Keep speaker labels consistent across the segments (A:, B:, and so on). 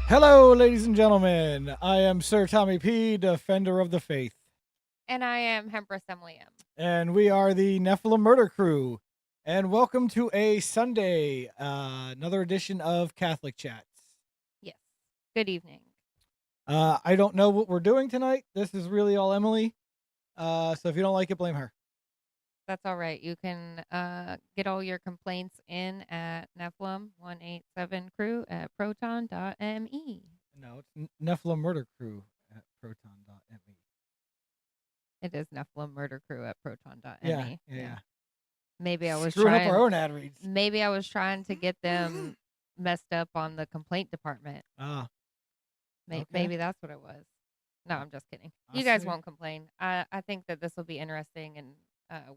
A: Hello, ladies and gentlemen. I am Sir Tommy P., Defender of the Faith,
B: And I am Hempress Emily M.
A: and we are the Nephilim Murder Crew. And welcome to a Sunday, another edition of Catholic Chats.
B: Yes. Good evening.
A: I don't know what we're doing tonight. This is really all Emily. So if you don't like it, blame her.
B: That's all right. You can get all your complaints in at Nephilim 187 crew at proton.me.
A: No, it's Nephilim Murder Crew at proton.me.
B: It is Nephilim Murder Crew at proton.me.
A: Yeah.
B: Maybe I was
A: Screwing up
B: trying.
A: our own ad reads.
B: Maybe I was trying to get them messed up on the complaint department.
A: Ah. Okay.
B: Maybe that's what it was. No, I'm just kidding.
A: I
B: You guys
A: see.
B: won't complain. I think that this will be interesting and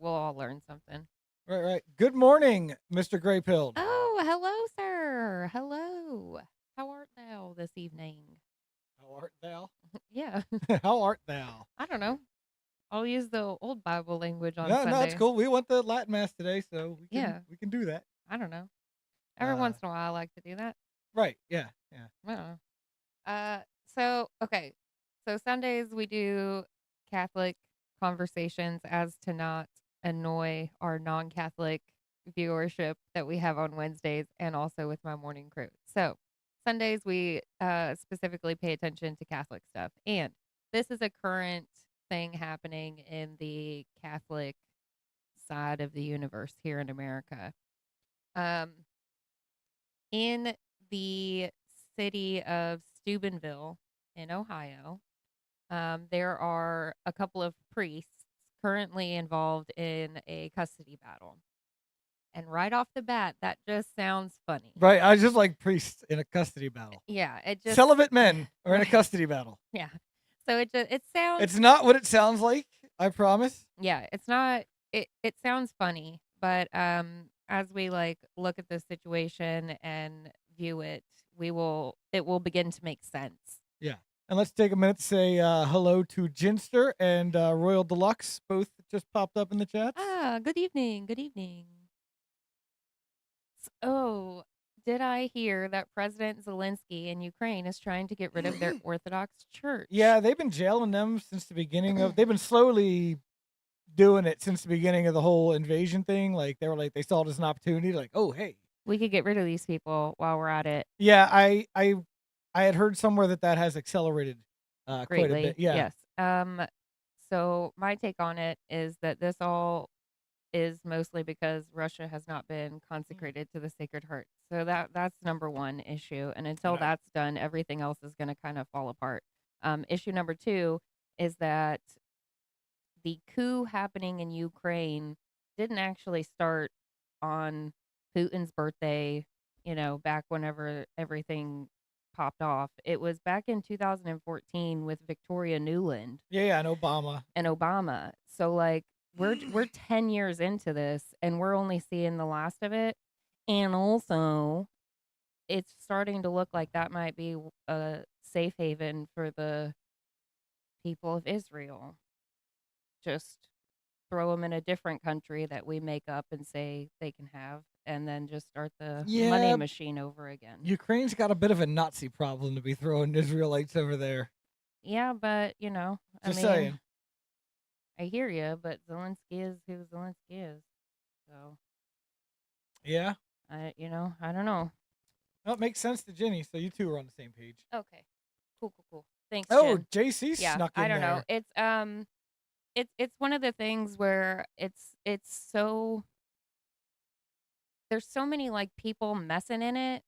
B: we'll all learn something.
A: Right. Good morning, Mr. Graypilled.
B: Oh, hello, sir. Hello. How art thou this evening?
A: How art thou?
B: Yeah.
A: How art thou?
B: I don't know. I'll use the old Bible language on
A: No,
B: Sunday.
A: it's cool. We went to Latin mass today, so we can do that.
B: I don't know. Every once in a while, I like to do that.
A: Right. Yeah.
B: I don't know. Okay. So Sundays we do Catholic conversations as to not annoy our non-Catholic viewership that we have on Wednesdays and also with my morning crew. So Sundays we specifically pay attention to Catholic stuff. And this is a current thing happening in the Catholic side of the universe here in America. In the city of Steubenville in Ohio, there are a couple of priests currently involved in a custody battle. And right off the bat, that just sounds funny.
A: Right. I just like priests in a custody battle.
B: Yeah, it just
A: Celibate men are in a
B: Right.
A: custody battle.
B: Yeah. So it sounds
A: It's not what it sounds like. I promise.
B: Yeah, it's not it sounds funny, but as we like look at this situation and view it, it will begin to make sense.
A: Yeah. And let's take a minute to say hello to Ginster and Royal Deluxe. Both just popped up in the chat.
B: Good evening. Good evening. Oh, did I hear that President Zelensky in Ukraine is trying to get rid of their Orthodox church?
A: Yeah, they've been jailing them since the beginning of. They've been slowly doing it since the beginning of the whole invasion thing. Like they saw it as an opportunity. Like, oh hey,
B: We could get rid of these people while we're at it.
A: yeah. I had heard somewhere that has accelerated quite a
B: Greatly.
A: bit. Yeah.
B: Yes. So my take on it is that this all is mostly because Russia has not been consecrated to the Sacred Heart. So that's number one issue. And until
A: Right.
B: that's done, everything else is going to kind of fall apart. Issue number two is that the coup happening in Ukraine didn't actually start on Putin's birthday, back whenever everything popped off. It was back in 2014 with Victoria Nuland
A: Yeah, and Obama.
B: So like we're 10 years into this and we're only seeing the last of it. And also it's starting to look like that might be a safe haven for the people of Israel. Just throw them in a different country that we make up and say they can have, and then just start the money machine over again.
A: Ukraine's got a bit of a Nazi problem to be throwing Israelites over there.
B: Yeah, but
A: Just saying.
B: I hear you, but Zelensky is who Zelensky is. So
A: yeah,
B: I don't know.
A: Well, it makes sense to Jenny, so you two are on the same page.
B: Okay, cool. Thanks.
A: Oh,
B: Jen.
A: JC snuck in
B: I don't
A: there.
B: know. It's one of the things where it's so there's so many like people messing in it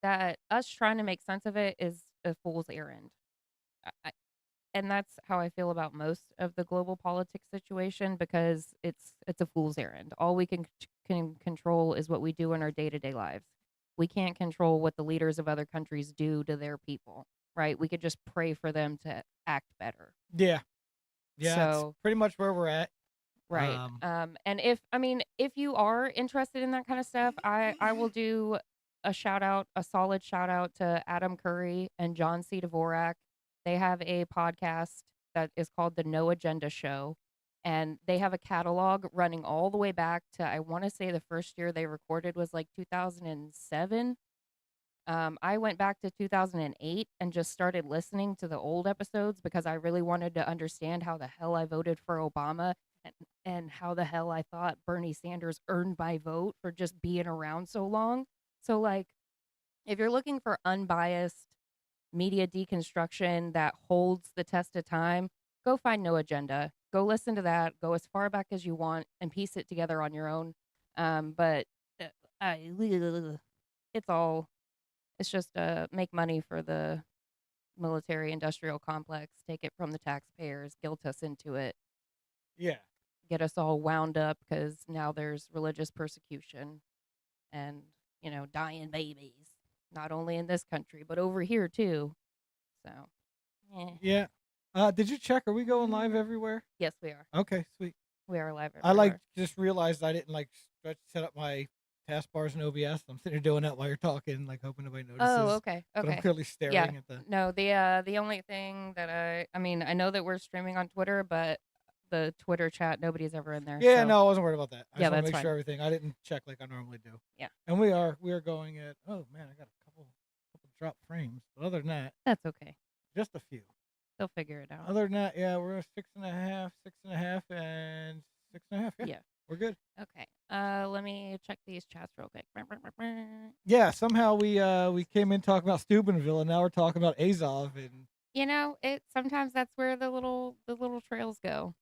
B: that us trying to make sense of it is a fool's errand. And that's how I feel about most of the global politics situation because it's a fool's errand. All we can control is what we do in our day-to-day lives. We can't control what the leaders of other countries do to their people, right? We could just pray for them to act better.
A: Yeah,
B: so
A: it's pretty much where we're at.
B: Right. And if you are interested in that kind of stuff, I will do a solid shout out to Adam Curry and John C. Dvorak. They have a podcast that is called The No Agenda Show, and they have a catalog running all the way back to, I want to say the first year they recorded was like 2007. I went back to 2008 and just started listening to the old episodes because I really wanted to understand how the hell I voted for Obama and, and how the hell I thought Bernie Sanders earned my vote for just being around so long. So, like, if you're looking for unbiased media deconstruction that holds the test of time, go find No Agenda. Go listen to that. Go as far back as you want and piece it together on your own. But uh, I, it's all it's just make money for the military industrial complex, take it from the taxpayers, guilt us into it,
A: Yeah.
B: get us all wound up because now there's religious persecution and, dying babies, not only in this country, but over here too. So, eh.
A: Yeah. Did you check? Are we going live everywhere?
B: Yes, we are.
A: Okay, sweet.
B: We are live
A: I like
B: everywhere.
A: just realized I didn't set up my taskbars in OBS. I'm sitting here doing that while you're talking, like hoping nobody notices.
B: Oh, okay.
A: But I'm
B: Okay.
A: clearly staring
B: Yeah.
A: at the.
B: No, the only thing that I mean, I know that we're streaming on Twitter, but the Twitter chat, nobody's ever in there.
A: Yeah,
B: So,
A: no, I wasn't worried about that. I
B: yeah,
A: just want to
B: that's
A: make sure
B: fine.
A: everything. I didn't check like I normally do.
B: Yeah.
A: And we are going at. Oh man, I got a couple drop frames. But other than that,
B: That's okay.
A: just a few.
B: They'll figure it out.
A: Other than that, yeah, we're at 6.5, 6.5, and 6.5. Yeah,
B: Yeah.
A: we're good.
B: Okay. Let me check these chats real quick.
A: Yeah, somehow we came in talking about Steubenville, and now we're talking about Azov, and
B: It sometimes that's where the little trails go.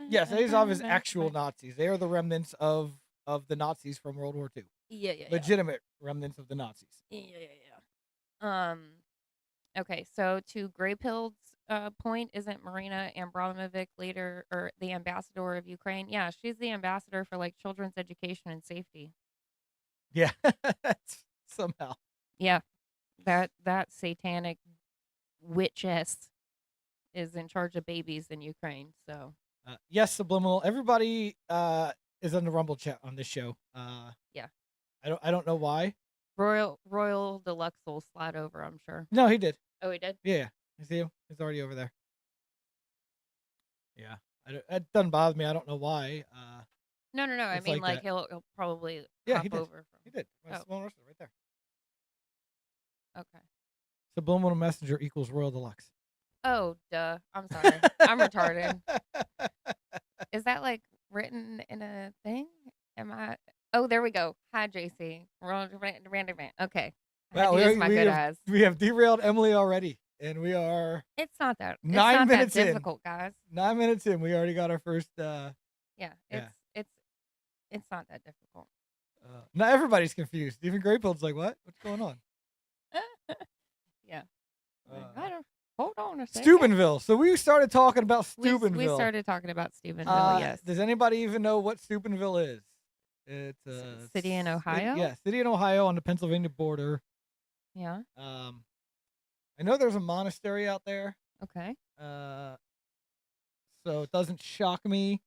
A: yes, Azov is actual Nazis. They are the remnants of the Nazis from World War II.
B: Yeah.
A: Legitimate remnants of the Nazis.
B: Yeah. Okay, so to Graypill's point, isn't Marina Abramovic leader or the ambassador of Ukraine? Yeah, she's the ambassador for like children's education and safety.
A: Yeah, somehow.
B: Yeah, that satanic witchess is in charge of babies in Ukraine. So
A: Yes, subliminal. Everybody is on the Rumble chat on this show.
B: Yeah.
A: I don't know why.
B: Royal Deluxe will slide over, I'm sure.
A: No, he did.
B: Oh, he did?
A: Yeah, you see him? He's already over there. Yeah, it doesn't bother me. I don't know why.
B: No. I
A: It's
B: mean,
A: like that.
B: he'll probably
A: Yeah,
B: hop
A: he did.
B: over.
A: He did.
B: Oh.
A: Right there.
B: Okay.
A: Subliminal messenger equals Royal Deluxe.
B: Oh, duh. I'm sorry. I'm retarded. Is that like written in a thing? Am I? Oh, there we go. Hi, JC. Random. Okay. I had
A: Wow,
B: to use my good eyes.
A: we have derailed Emily already, and we are
B: It's not that. It's
A: 9
B: not
A: minutes
B: that
A: in.
B: difficult, guys.
A: 9 minutes in. We already got our first.
B: Yeah.
A: Yeah.
B: It's not that difficult.
A: Not everybody's confused. Even Graypill's like, what? What's going on?
B: Yeah. I don't. Hold on a second.
A: Steubenville. So we started talking about Steubenville.
B: We started talking about Steubenville. Yes.
A: Does anybody even know what Steubenville is? It's
B: city in Ohio.
A: Yeah, city in Ohio on the Pennsylvania border.
B: Yeah.
A: I know there's a monastery out there.
B: Okay.
A: So it doesn't shock me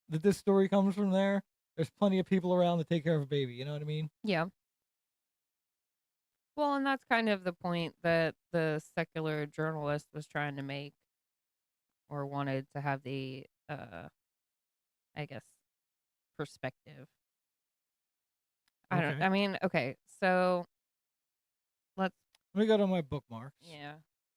A: that this story comes from there. There's plenty of people around to take care of a baby. You know what I mean?
B: Yeah. Well, and that's kind of the point that the secular journalist was trying to make, or wanted to have the, I guess, perspective.
A: Okay.
B: I mean, okay, so
A: Let me go to my bookmarks.
B: yeah,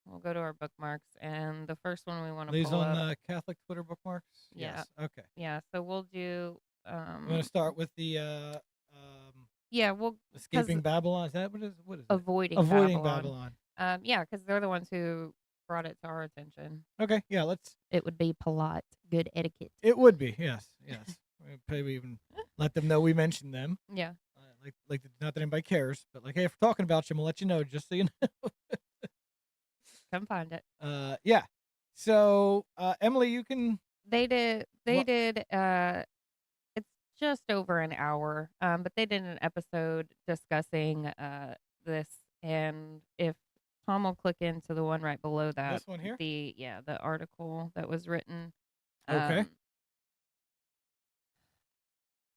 B: we'll go to our bookmarks, and the first one we want to
A: These
B: pull
A: on
B: up.
A: Catholic Twitter bookmarks?
B: Yeah.
A: Yes. Okay.
B: Yeah, so we'll do.
A: I'm going to start with the
B: Yeah, we'll
A: Escaping Babylon. Is that what is it?
B: avoiding
A: Babylon.
B: Yeah, because they're the ones who brought it to our attention.
A: Okay. Yeah.
B: It would be polite, good etiquette.
A: It would be. Yes. We'd probably even let them know we mentioned them.
B: Yeah.
A: Like not that anybody cares, but like, hey, if we're talking about you, I'm gonna let you know just so you know.
B: Come find it.
A: Yeah. So, Emily, you can.
B: They did. It's just over an hour. But they did an episode discussing this, and if Tom will click into the one right below that,
A: This one here?
B: the article that was written.
A: Okay.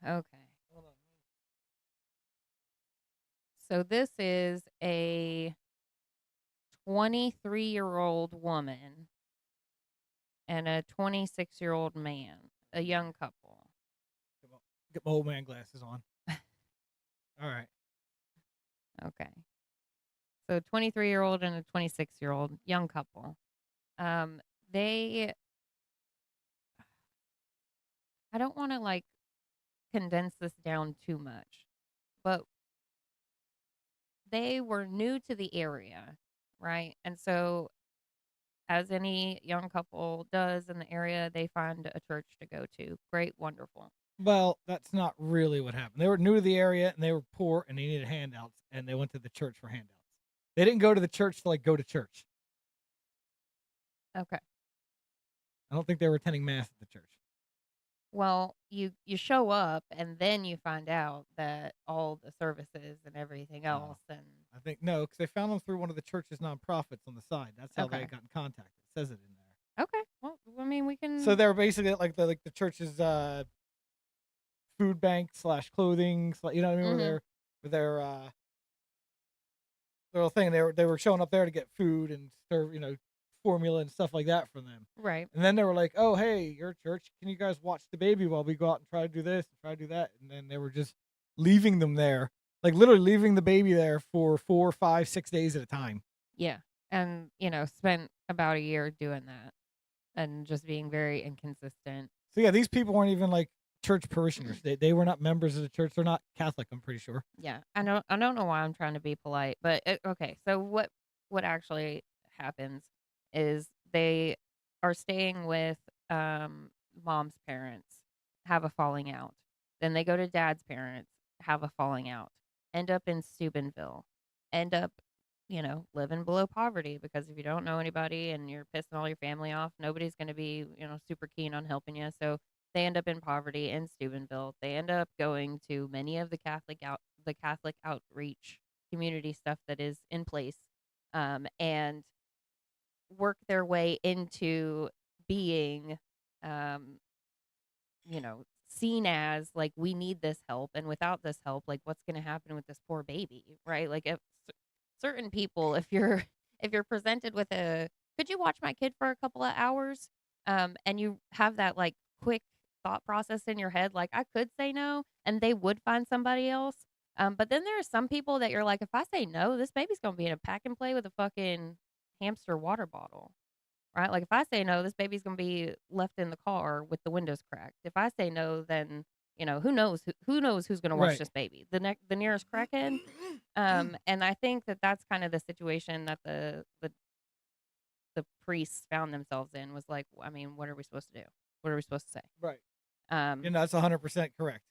B: Okay. So this is a 23-year-old woman and a 26-year-old man, a young couple.
A: Get my old man glasses on. All right.
B: Okay. So 23-year-old and a 26-year-old young couple. Um, they I don't want to like condense this down too much, but they were new to the area, right? And so as any young couple does in the area, they find a church to go to. Great, wonderful.
A: Well, that's not really what happened. They were new to the area and they were poor and they needed handouts and they went to the church for handouts. They didn't go to the church to like go to church.
B: Okay.
A: I don't think they were attending mass at the church.
B: Well, you show up and then you find out that all the services and everything
A: No,
B: else and
A: I think no, because they found them through one of the church's nonprofits on the side. That's how they
B: okay.
A: got in contact. It says it in there.
B: Okay. Well, I mean, we
A: So
B: can
A: they were basically like the church's food bank slash clothing, you know what I mean?
B: mhm.
A: With their little thing. They were showing up there to get food and serve, formula and stuff like that for them.
B: Right.
A: And then they were like, "Oh, hey, your church, can you guys watch the baby while we go out and try to do this and try to do that?" And then they were just leaving them there, like literally leaving the baby there for 4, 5, 6 days at a time.
B: Yeah. And, spent about a year doing that and just being very inconsistent.
A: So yeah, these people weren't even like church parishioners. They were not members of the church. They're not Catholic, I'm pretty sure.
B: Yeah. I don't know why I'm trying to be polite, but okay. So what actually happens is they are staying with mom's parents, have a falling out. Then they go to dad's parents, have a falling out. End up in Steubenville. End up, living below poverty because if you don't know anybody and you're pissing all your family off, nobody's going to be, super keen on helping you. So they end up in poverty in Steubenville. They end up going to many of the Catholic outreach community stuff that is in place, and work their way into being, um, seen as like we need this help, and without this help, like what's going to happen with this poor baby, right? Like if certain people, if you're if you're presented with a, could you watch my kid for a couple of hours, and you have that like quick thought process in your head, like I could say no, and they would find somebody else. But then there are some people that you're like, if I say no, this baby's gonna be in a pack and play with a fucking hamster water bottle, right? Like if I say no, this baby's gonna be left in the car with the windows cracked. If I say no, then who knows who's gonna watch
A: Right.
B: this baby? The nearest crackhead. And I think that that's kind of the situation that the priests found themselves in, was like, I mean, what are we supposed to do? What are we supposed to say?
A: Right.
B: Um,
A: That's 100% correct.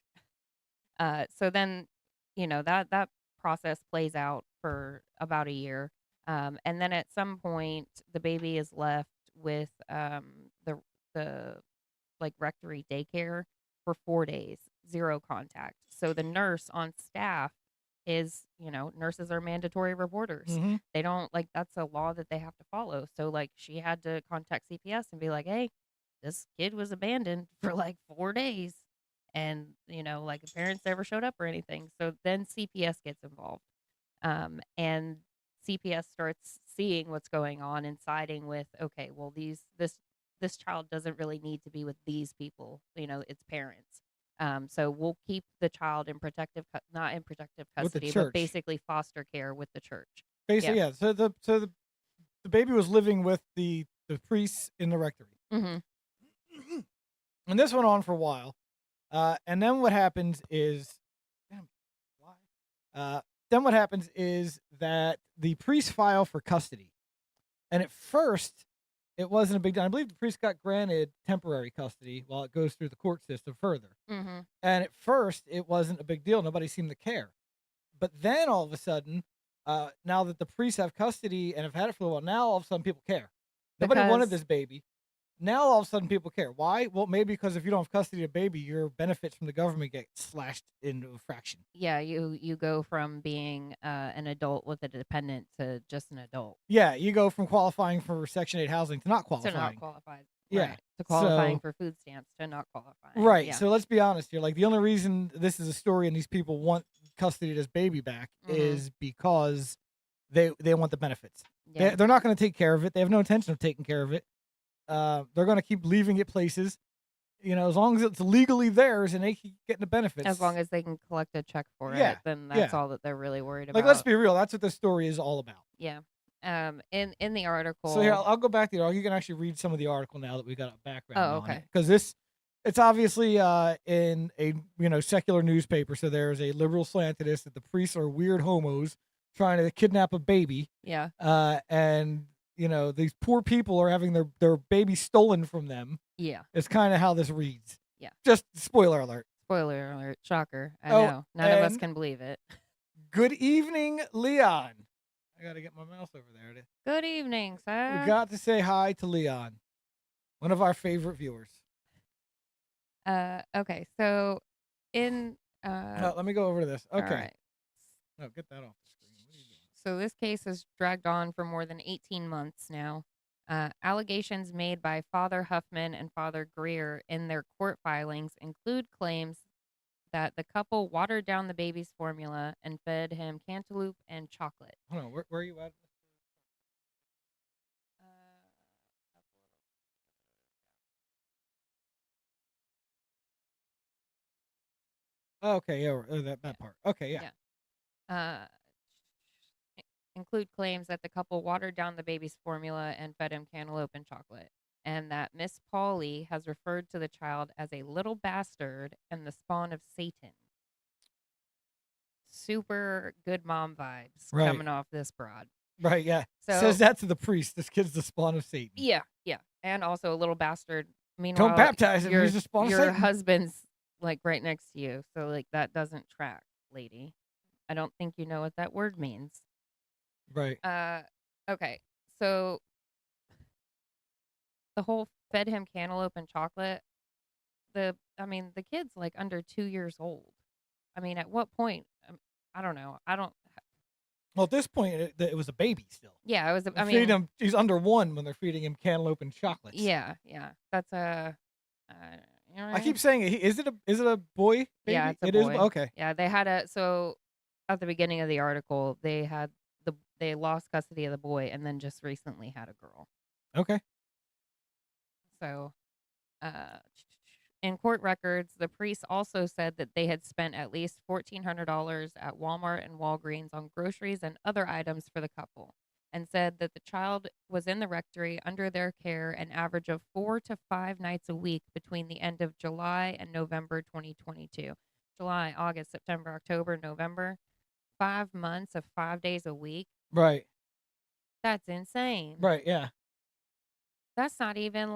B: so then, that process plays out for about a year. And then at some point, the baby is left with the like rectory daycare for 4 days, zero contact. So the nurse on staff is, nurses are mandatory reporters.
A: Hmm.
B: They don't like, that's a law that they have to follow. So like she had to contact CPS and be like, hey, this kid was abandoned for like 4 days. And, like the parents never showed up or anything. So then CPS gets involved. And CPS starts seeing what's going on and siding with, okay, well, this child doesn't really need to be with these people, its parents. So we'll keep the child in not in protective
A: With the
B: custody, but
A: church.
B: basically foster care with the church. Yeah.
A: Basically, yeah. So the baby was living with the priests in the rectory.
B: Hmm.
A: And this went on for a while. And then what happens is, damn, why? Then what happens is that the priests file for custody. And at first, it wasn't a big deal. I believe the priest got granted temporary custody while it goes through the court system further.
B: Hmm.
A: And at first, it wasn't a big deal. Nobody seemed to care. But then all of a sudden, now that the priests have custody and have had it for a while, now all of a sudden people care. Nobody wanted
B: Because
A: this baby. Now all of a sudden people care. Why? Well, maybe because if you don't have custody of a baby, your benefits from the government get slashed into a fraction.
B: yeah, you go from being an adult with a dependent to just an adult.
A: Yeah, you go from qualifying for Section 8 housing to not
B: To not
A: qualifying.
B: qualified.
A: Yeah.
B: Right. To qualifying
A: So,
B: for food stamps to not qualifying.
A: right.
B: Yeah.
A: So let's be honest here. Like the only reason this is a story and these people want custody of this baby back
B: Hmm.
A: is because they want the benefits.
B: Yeah.
A: They're not going to take care of it. They have no intention of taking care of it. They're going to keep leaving it places. as long as it's legally theirs and they keep getting the benefits.
B: As long as they can collect a check for
A: Yeah,
B: it, then that's
A: yeah.
B: all that they're really worried
A: Like, let's
B: about.
A: be real. That's what this story is all about.
B: Yeah. In the
A: So here,
B: article.
A: I'll go back to the article. You can actually read some of the article now that we got a background
B: Oh,
A: on it,
B: okay.
A: because it's obviously in a secular newspaper. So there's a liberal slant to this that the priests are weird homos trying to kidnap a baby,
B: Yeah.
A: and these poor people are having their baby stolen from them.
B: Yeah.
A: It's kind of how this reads.
B: Yeah.
A: Just spoiler alert.
B: Spoiler alert. Shocker. I
A: Oh,
B: know. None of us
A: and
B: can believe it.
A: good evening, Leon. I gotta get my mouse over there.
B: Good evening,
A: We
B: sir.
A: got to say hi to Leon, one of our favorite viewers.
B: Okay. So in
A: No, let me go over to this.
B: all
A: Okay.
B: right.
A: No, get that off the screen. What are you doing?
B: So this case has dragged on for more than 18 months now. Allegations made by Father Huffman and Father Greer in their court filings include claims that the couple watered down the baby's formula and fed him cantaloupe and chocolate.
A: Hold on, where are you at? Oh, okay, yeah, that part. Okay, yeah.
B: Uh, include claims that the couple watered down the baby's formula and fed him cantaloupe and chocolate, and that Miss Polly has referred to the child as a little bastard and the spawn of Satan. Super good mom vibes
A: Right.
B: coming off this broad.
A: Right, yeah.
B: So
A: Says that to the priest. This kid's the spawn of Satan.
B: yeah, and also a little bastard. Meanwhile,
A: Don't baptize him.
B: Your,
A: He's the spawn of
B: your
A: Satan.
B: husband's like right next to you, so like that doesn't track, lady. I don't think you know what that word means.
A: Right.
B: Okay. So the whole fed him cantaloupe and chocolate. The kid's like under 2 years old. I mean, at what point? I don't know. I don't.
A: Well, at this point, it was a baby still.
B: Yeah, it was.
A: They're feeding him. He's under 1 when they're feeding him cantaloupe and chocolates.
B: Yeah. That's a.
A: I keep saying it. Is it a boy? Baby?
B: Yeah, it's a
A: It
B: boy.
A: is. Okay.
B: Yeah, they had so at the beginning of the article, they lost custody of the boy and then just recently had a girl.
A: Okay.
B: So, in court records, the priest also said that they had spent at least $1,400 at Walmart and Walgreens on groceries and other items for the couple, and said that the child was in the rectory under their care an average of 4 to 5 nights a week between the end of July and November 2022. July, August, September, October, November. 5 months of 5 days a week.
A: Right.
B: That's insane.
A: Right, yeah.
B: That's not even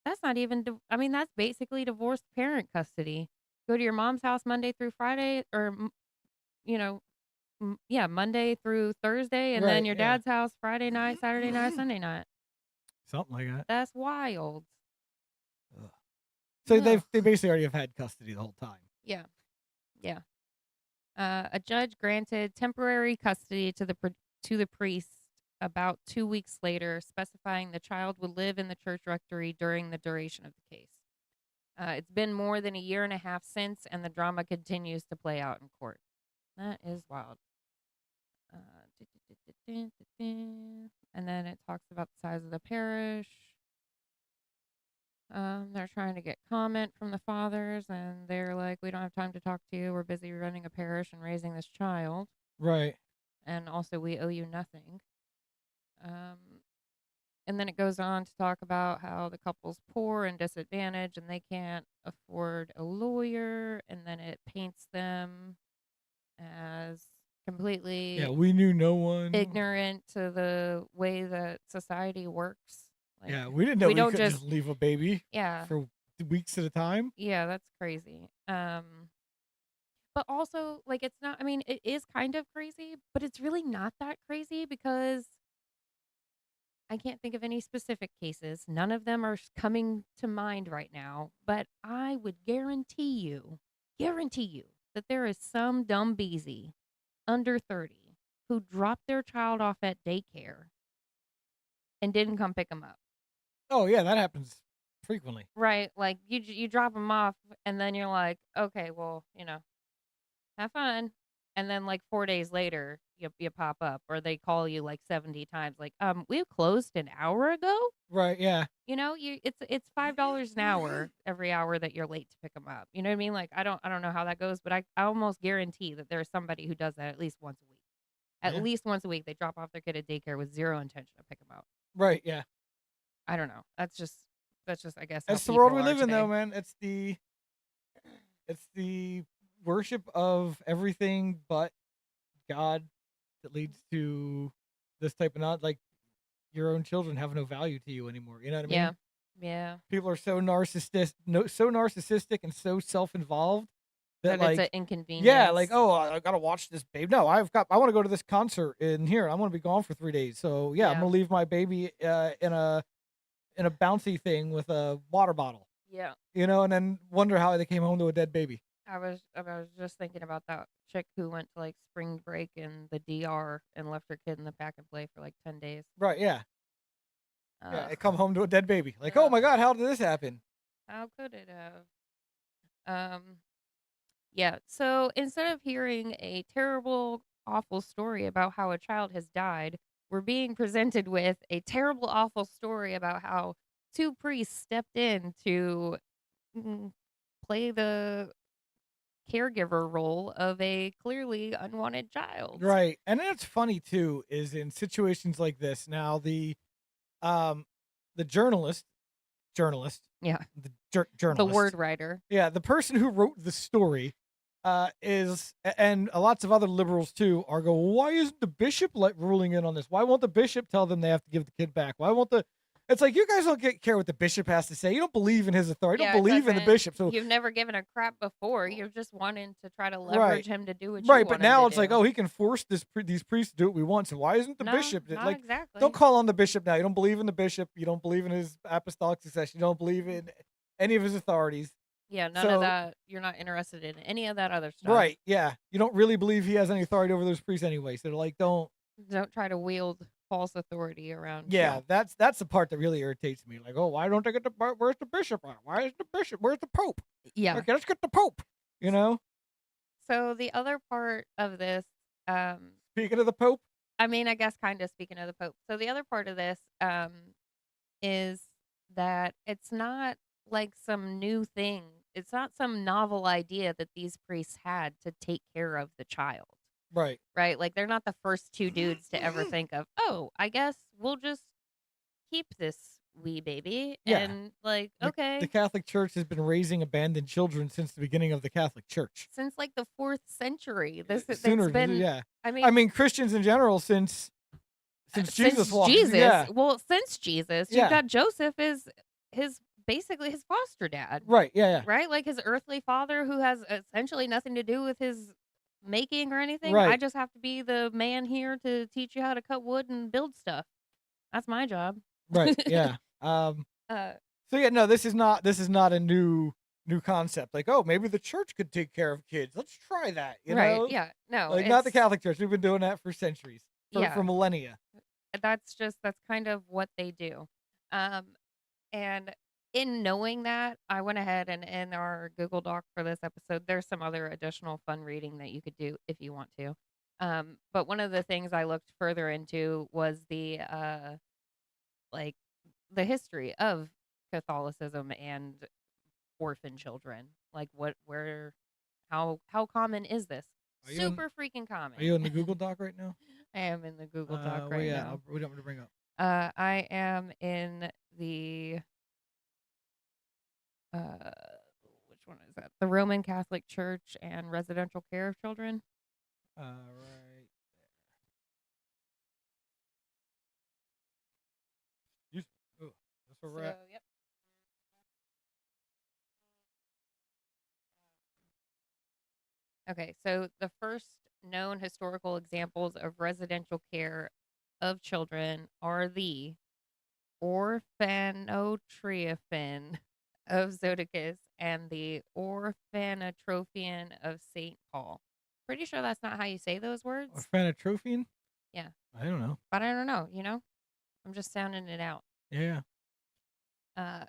B: that's basically divorced parent custody. Go to your mom's house Monday through Friday or, Monday through Thursday, and then
A: Right,
B: your
A: yeah.
B: dad's house Friday night, Saturday night, Sunday night.
A: Something like that.
B: That's wild.
A: Ugh. So
B: Ugh.
A: they basically already have had custody the whole time.
B: Yeah. A judge granted temporary custody to the priest about 2 weeks later, specifying the child would live in the church rectory during the duration of the case. It's been more than a year and a half since, and the drama continues to play out in court. That is wild. And then it talks about the size of the parish. They're trying to get comment from the fathers, and they're like, we don't have time to talk to you. We're busy running a parish and raising this child.
A: Right.
B: And also, we owe you nothing. And then it goes on to talk about how the couple's poor and disadvantaged, and they can't afford a lawyer. And then it paints them as completely
A: we knew no one.
B: ignorant to the way that society works. Like,
A: we didn't know we
B: don't
A: could just leave a baby for weeks at a time.
B: Yeah, that's crazy. But also, like, it's not, it is kind of crazy, but it's really not that crazy because I can't think of any specific cases. None of them are coming to mind right now, but I would guarantee you that there is some dumb beezy under 30 who dropped their child off at daycare and didn't come pick them up.
A: Oh, yeah, that happens frequently.
B: Right. Like, you drop them off, and then you're like, okay, well, have fun. and then like 4 days later you pop up, or they call you like 70 times like, we closed an hour ago.
A: Right. Yeah.
B: You know, it's $5 an hour every hour that you're late to pick them up. You know what I mean? Like I don't know how that goes, but I almost guarantee that there's somebody who does that at least once a week. At
A: Yeah.
B: least once a week, they drop off their kid at daycare with zero intention to pick them up.
A: Right. Yeah.
B: I don't know. That's just I guess how
A: That's the world
B: people
A: we
B: are
A: live in, though,
B: today.
A: man. It's the worship of everything but God that leads to this type of not like your own children have no value to you anymore. You know what I
B: Yeah.
A: mean?
B: Yeah.
A: People are so narcissistic and so self-involved that
B: That it's
A: like
B: an
A: yeah, like,
B: inconvenience.
A: oh, I gotta watch this babe. No, I want to go to this concert in here. I'm gonna be gone for 3 days. So yeah, I'm
B: Yeah.
A: gonna leave my baby in a bouncy thing with a water bottle,
B: Yeah.
A: and then wonder how they came home to a dead baby.
B: I was just thinking about that chick who went to like spring break in the DR and left her kid in the pack and play for like 10 days.
A: Right? Yeah, yeah.
B: Ugh.
A: It come home to a dead baby. Like, oh
B: Ugh.
A: my god, how did this happen?
B: How could it have? Yeah. So instead of hearing a terrible, awful story about how a child has died, we're being presented with a terrible, awful story about how two priests stepped in to mm, play the caregiver role of a clearly unwanted child.
A: Right, and then it's funny too is in situations like this. Now um the journalist,
B: Yeah.
A: the
B: The word
A: journalist,
B: writer.
A: yeah, the person who wrote the story, and lots of other liberals too are go. Why isn't the bishop ruling in on this? Why won't the bishop tell them they have to give the kid back? Why won't the? It's like you guys don't care what the bishop has to say. You don't believe in his authority. You
B: Yeah,
A: don't
B: it
A: believe in the
B: doesn't.
A: bishop. So
B: You've never given a crap before. You're just wanting to try to
A: right,
B: leverage him to do what you
A: right. But
B: want him to
A: now it's like,
B: do.
A: oh, he can force these priests to do what we want. So why isn't the
B: No,
A: bishop
B: not
A: like? Don't
B: exactly.
A: call on the bishop now. You don't believe in the bishop. You don't believe in his apostolic succession. You don't believe in any of his authorities.
B: Yeah, none of
A: So
B: that. You're not interested in any of that other stuff.
A: right, yeah, you don't really believe he has any authority over those priests anyway. So like, don't.
B: Don't try to wield false authority around
A: Yeah,
B: you.
A: that's the part that really irritates me. Like, oh, why don't they get where's the bishop at? Why is the bishop? Where's the pope?
B: Yeah.
A: Okay, let's get the pope. You know.
B: So the other part of this, um,
A: Speaking of the pope,
B: I mean, I guess kind of speaking of the Pope. So the other part of this, is that it's not like some new thing. It's not some novel idea that these priests had to take care of the child,
A: right?
B: right? Like they're not the first two dudes to ever think of, oh, I guess we'll just keep this wee baby.
A: Yeah,
B: And like,
A: the
B: okay,
A: Catholic Church has been raising abandoned children since the beginning of the Catholic Church.
B: since like the 4th century, it's
A: Sooner,
B: been,
A: yeah.
B: I
A: I
B: mean,
A: mean, Christians in general since Jesus
B: since
A: walked.
B: Jesus.
A: Yeah,
B: Well, since Jesus, you've
A: yeah,
B: got Joseph is his basically his foster dad,
A: right, yeah, yeah,
B: right? Like his earthly father who has essentially nothing to do with his making or anything. I
A: right,
B: just have to be the man here to teach you how to cut wood and build stuff. That's my job.
A: right, yeah.
B: uh
A: So yeah, no, this is not a new concept. Like, oh, maybe the church could take care of kids. Let's try that.
B: right. Yeah. No,
A: Like not the
B: it's
A: Catholic Church. We've been doing that for centuries, for
B: yeah.
A: millennia.
B: That's kind of what they do. Um And in knowing that, I went ahead and in our Google Doc for this episode, there's some other additional fun reading that you could do if you want to. But one of the things I looked further into was like the history of Catholicism and orphan children. Like how common is this?
A: Are you in,
B: Super freaking
A: are you
B: common.
A: in the Google Doc right now?
B: I am in the Google Doc
A: Where
B: right
A: you at?
B: now.
A: What do you want me to bring up?
B: I am in the uh which one is that? The Roman Catholic Church and residential care of children.
A: Right. You, oh, that's where
B: So,
A: we're at.
B: yep. Okay, so the first known historical examples of residential care of children are the Orphanotriophan of Zodicus and the Orphanotrophion of St. Paul. Pretty sure that's not how you say those words.
A: Orphanotrophian?
B: Yeah,
A: I don't know.
B: but I don't know. I'm just sounding it out.
A: Yeah.
B: Uh,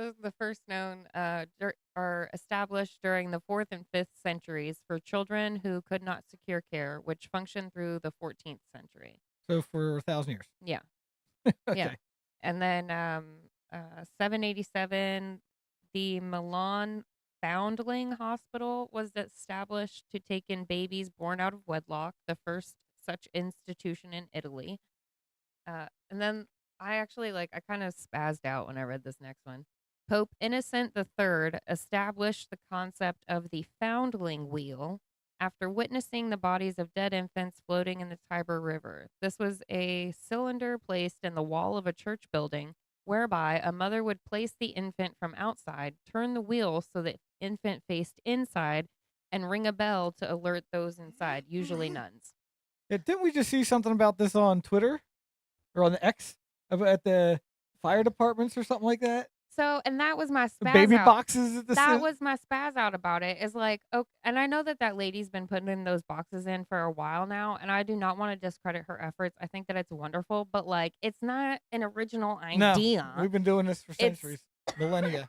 B: Those are the first known are established during the 4th and 5th centuries for children who could not secure care, which functioned through the 14th century.
A: So for 1,000 years.
B: Yeah, yeah.
A: Okay.
B: And then 787, the Milan Foundling Hospital was established to take in babies born out of wedlock, the first such institution in Italy. And then I actually I kind of spazzed out when I read this next one. Pope Innocent III established the concept of the foundling wheel after witnessing the bodies of dead infants floating in the Tiber River. This was a cylinder placed in the wall of a church building whereby a mother would place the infant from outside, turn the wheel so that infant faced inside, and ring a bell to alert those inside, usually nuns.
A: Yeah, didn't we just see something about this on Twitter or on the X at the fire departments or something like that?
B: So, and that was my
A: The
B: spaz
A: baby
B: out.
A: boxes at the
B: That was my spaz out about it. Is like, oh, and I know that that lady's been putting in those boxes in for a while now, and I do not want to discredit her efforts. I think that it's wonderful, but it's not an original
A: No,
B: idea.
A: we've been doing this for
B: It's
A: centuries, millennia.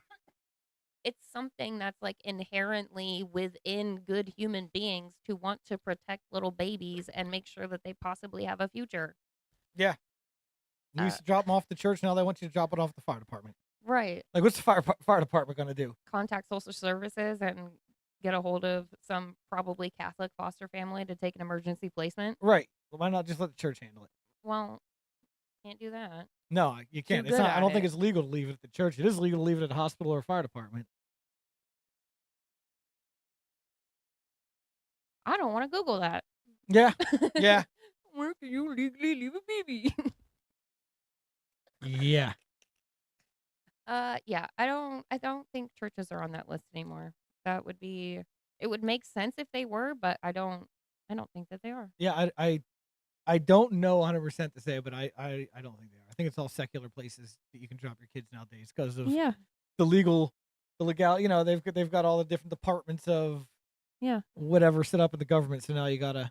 B: it's something that's inherently within good human beings to want to protect little babies and make sure that they possibly have a future.
A: Yeah. We used to drop them off the church. Now they want you to drop it off at the fire department.
B: Right.
A: Like, what's the fire department going to do?
B: Contact social services and get a hold of some probably Catholic foster family to take an emergency placement.
A: Right. Well, why not just let the church handle it?
B: Well, can't do that.
A: No, you can't. It's
B: good
A: not. I
B: at
A: don't think
B: it.
A: it's legal to leave it at the church. It is legal to leave it at a hospital or a fire department.
B: I don't want to Google that.
A: Yeah. Yeah.
B: Where can you legally leave a baby?
A: Yeah.
B: Yeah, I don't think churches are on that list anymore. That would be it would make sense if they were, but I don't think that they are.
A: Yeah. I don't know 100% to say, but I don't think they are. I think it's all secular places that you can drop your kids nowadays because of
B: Yeah.
A: the legal. You know, they've got all the different departments of
B: Yeah.
A: whatever set up in the government. So now you gotta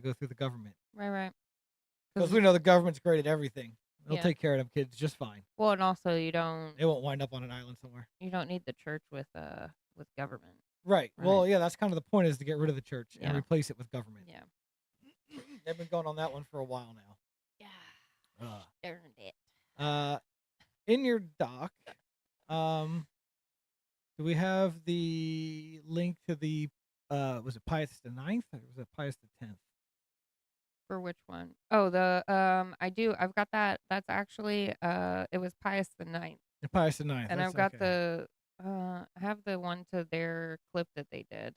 A: go through the government
B: Right.
A: because we know the government's great at everything. They'll
B: Yeah.
A: take care of them kids just fine.
B: Well, and also you don't
A: They won't wind up on an island somewhere.
B: need the church with government.
A: Right. Well,
B: Right.
A: yeah, that's kind of the point is to get rid of the church and
B: Yeah.
A: replace it with government.
B: Yeah.
A: They've been going on that one for a while now.
B: Yeah. Darn it.
A: In your doc, do we have the link to the was it Pius the 9th or was it Pius the 10th?
B: For which one? Oh, the I do. I've got that. That's actually it was Pius the 9th.
A: The Pius the 9th.
B: And
A: that's
B: I've got
A: okay.
B: I have the one to their clip that they did,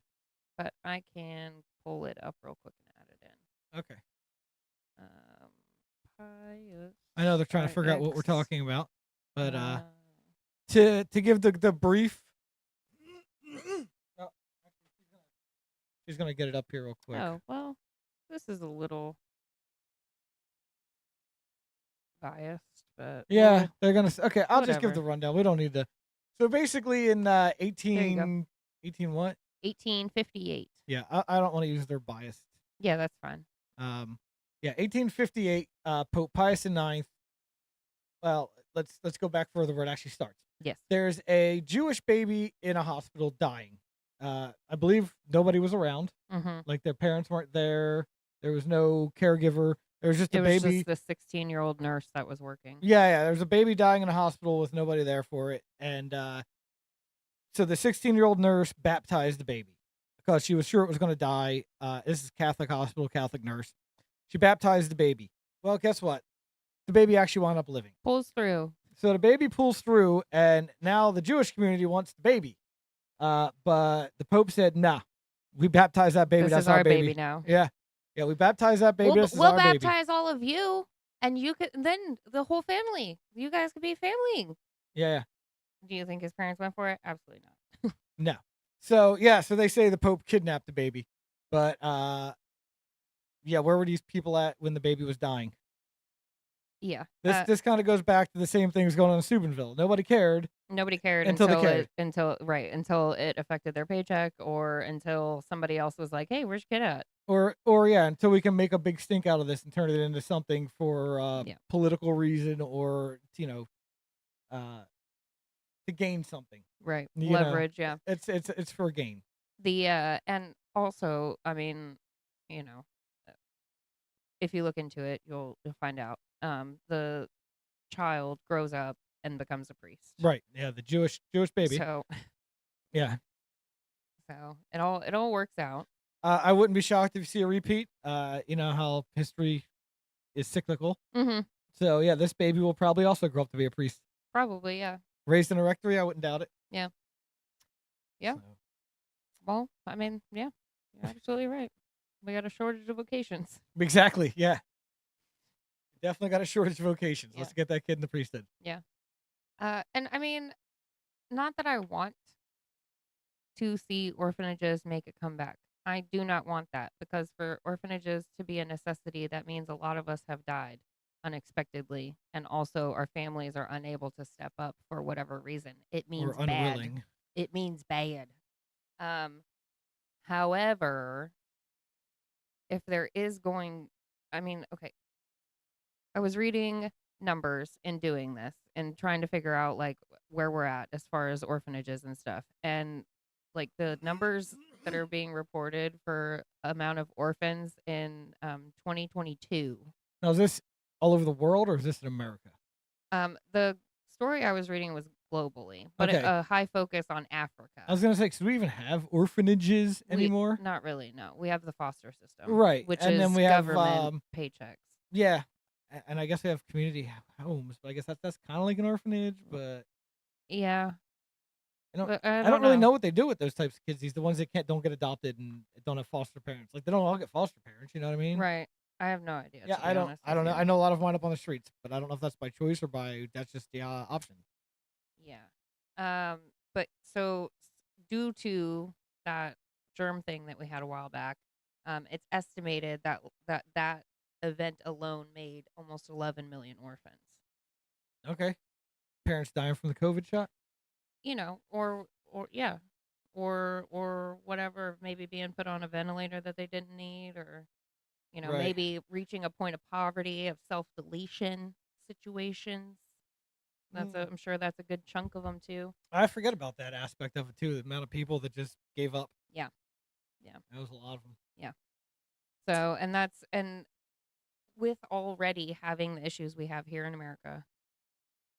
B: but I can pull it up real quick and add it in.
A: Okay.
B: Pius.
A: I know they're trying to figure out what we're
B: IX,
A: talking about, but to give the brief. Oh, she's gonna get it up here real quick.
B: Oh, well, this is a little biased, but
A: Yeah, they're gonna. Okay, I'll just give
B: whatever.
A: the rundown. We don't need to. So basically, in
B: There you
A: 18 what?
B: 1858.
A: Yeah, I don't want to use their bias.
B: Yeah, that's fine.
A: Yeah, 1858. Pope Pius IX. Well, let's go back further where it actually starts.
B: Yes.
A: There's a Jewish baby in a hospital dying. I believe nobody was around.
B: Mm-hmm.
A: Like their parents weren't there. There was no caregiver. There was just
B: It
A: a
B: was
A: baby.
B: just the 16-year-old nurse that was working.
A: Yeah. There was a baby dying in a hospital with nobody there for it, and so the 16-year-old nurse baptized the baby because she was sure it was going to die. This is Catholic hospital, Catholic nurse. She baptized the baby. Well, guess what? The baby actually wound up living.
B: Pulls through.
A: So the baby pulls through, and now the Jewish community wants the baby. But the Pope said, "Nah, we baptized that baby.
B: This
A: That's
B: is our
A: baby
B: baby now.
A: Yeah, we baptized that baby. This is
B: We'll
A: our baby."
B: baptize all of you, and you could then the whole family. You guys could be family.
A: Yeah.
B: Do you think his parents went for it? Absolutely not.
A: No. So so they say the Pope kidnapped the baby, but yeah, where were these people at when the baby was dying?
B: Yeah.
A: This kind of goes back to the same thing that's going on in Steubenville. Nobody cared.
B: Nobody cared
A: Until they cared.
B: until it affected their paycheck or until somebody else was like, "Hey, where's your kid at?"
A: Or yeah, until we can make a big stink out of this and turn it into something for
B: Yeah.
A: political reason or uh to gain something.
B: Right.
A: You know,
B: Leverage, yeah.
A: it's for gain.
B: And also, I mean, you know, uh, if you look into it, you'll find out. The child grows up and becomes a priest.
A: Right. Yeah, the Jewish baby.
B: So
A: Yeah.
B: so it all works out.
A: I wouldn't be shocked if you see a repeat. You know how history is cyclical.
B: Mhm.
A: So yeah, this baby will probably also grow up to be a priest.
B: Probably, yeah.
A: Raised in a rectory, I wouldn't doubt it.
B: Yeah. Yeah.
A: So.
B: Well, I mean, yeah. You're absolutely right. We got a shortage of vocations.
A: Exactly. Yeah. Definitely got a shortage of vocations.
B: Yeah.
A: Let's get that kid in the priesthood.
B: Yeah. And I mean, not that I want to see orphanages make a comeback. I do not want that, because for orphanages to be a necessity, that means a lot of us have died unexpectedly, and also our families are unable to step up for whatever reason. It means
A: Or
B: bad.
A: unwilling.
B: It means bad. Um, However, if there is going, I mean, okay, I was reading numbers in doing this and trying to figure out like where we're at as far as orphanages and stuff. And like the numbers that are being reported for amount of orphans in 2022.
A: Now, is this all over the world or is this in America?
B: The story I was reading was globally, but
A: Okay.
B: a high focus on Africa.
A: I was gonna say, do we even have orphanages anymore?
B: Not really, no. We have the foster system,
A: Right,
B: which
A: and
B: is
A: then we have
B: government paychecks.
A: yeah, and I guess we have community homes, but I guess that's kind of like an orphanage. But
B: Yeah, but I
A: I don't
B: don't
A: really
B: know.
A: know what they do with those types of kids. These the ones that don't get adopted and don't have foster parents. Like they don't all get foster parents. You know what I mean?
B: Right. I have no idea,
A: Yeah,
B: to be honest
A: I
B: with
A: don't know.
B: you.
A: I know a lot of them wind up on the streets, but I don't know if that's by choice or by that's just the option.
B: Yeah. But so due to that germ thing that we had a while back, it's estimated that that event alone made almost 11 million orphans.
A: Okay, parents dying from the COVID shot.
B: You know, or yeah, or whatever, maybe being put on a ventilator that they didn't need, or
A: Right.
B: maybe reaching a point of poverty, of self-deletion situations. I'm sure that's a good chunk of them too.
A: I forget about that aspect of it too. The amount of people that just gave up.
B: Yeah. Yeah.
A: That was a lot of them.
B: Yeah. So, and with already having the issues we have here in America,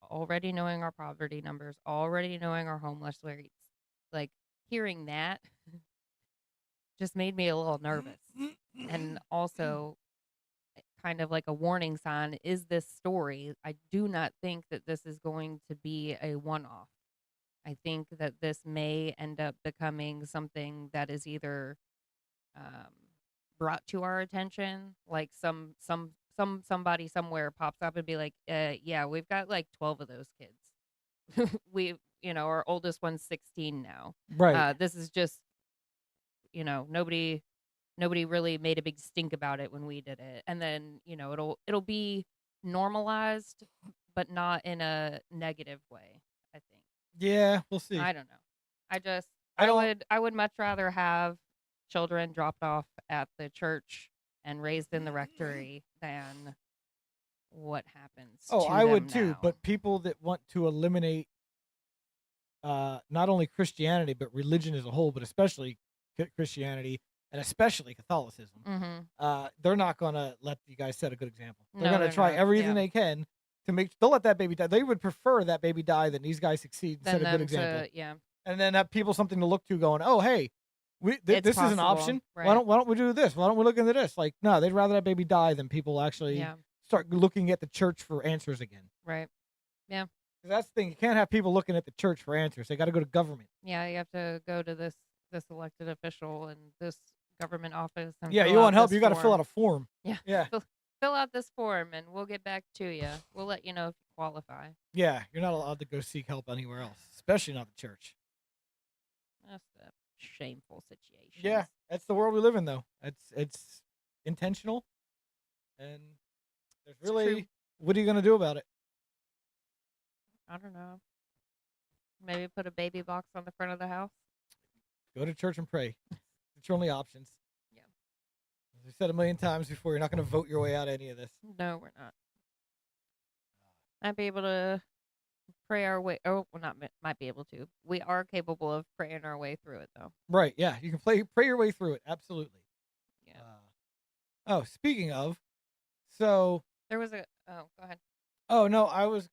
B: already knowing our poverty numbers, already knowing our homeless rates, like hearing that just made me a little nervous. And also kind of like a warning sign is this story. I do not think that this is going to be a one-off. I think that this may end up becoming something that is either um, brought to our attention, like somebody somewhere pops up and be like, yeah, we've got like 12 of those kids. Our oldest one's 16 now.
A: Right.
B: This is just, nobody really made a big stink about it when we did it, and then it'll be normalized, but not in a negative way. I think.
A: Yeah, we'll see.
B: I don't know.
A: I don't-
B: I would much rather have children dropped off at the church and raised in the rectory than what happens.
A: Oh,
B: to
A: I would
B: them
A: too.
B: now.
A: But people that want to eliminate not only Christianity but religion as a whole, but especially Christianity and especially Catholicism, they're not gonna let you guys set a good example. They're
B: No,
A: gonna
B: they're
A: try
B: not.
A: everything
B: Yeah.
A: they can to make. They'll let that baby die. They would prefer that baby die than these guys succeed and
B: Than
A: set a good
B: them
A: example.
B: yeah.
A: And then have people something to look to, going, "Oh, hey,
B: It's
A: this is an
B: possible,
A: option.
B: right.
A: Why don't we do this? Why don't we look into this?" Like, no, they'd rather that baby die than people actually
B: Yeah.
A: start looking at the church for answers again.
B: Right. Yeah.
A: 'Cause that's the thing. You can't have people looking at the church for answers. They got to go to government.
B: Yeah, you have to go to this elected official and this government office and
A: Yeah,
B: fill
A: you
B: out
A: want help?
B: this
A: You got to fill
B: form.
A: out a form.
B: Yeah.
A: Yeah,
B: Fill out this form and we'll get back to you. We'll let you know if you qualify.
A: yeah. You're not allowed to go seek help anywhere else, especially not the church.
B: That's a shameful situation.
A: Yeah, that's the world we live in, though. It's intentional, and there's
B: It's
A: really
B: true.
A: what are you gonna do about it?
B: I don't know. Maybe put a baby box on the front of the house.
A: Go to church and pray. It's your only options.
B: Yeah.
A: As we said a million times before, you're not going to vote your way out of any of this.
B: No, we're not. I'd be able to pray our way. Oh, well, not might be able to. We are capable of praying our way through it, though.
A: Right? Yeah, you can pray your way through it. Absolutely.
B: Yeah.
A: Oh, speaking of, so
B: There was a. Oh, go ahead.
A: oh no, I was.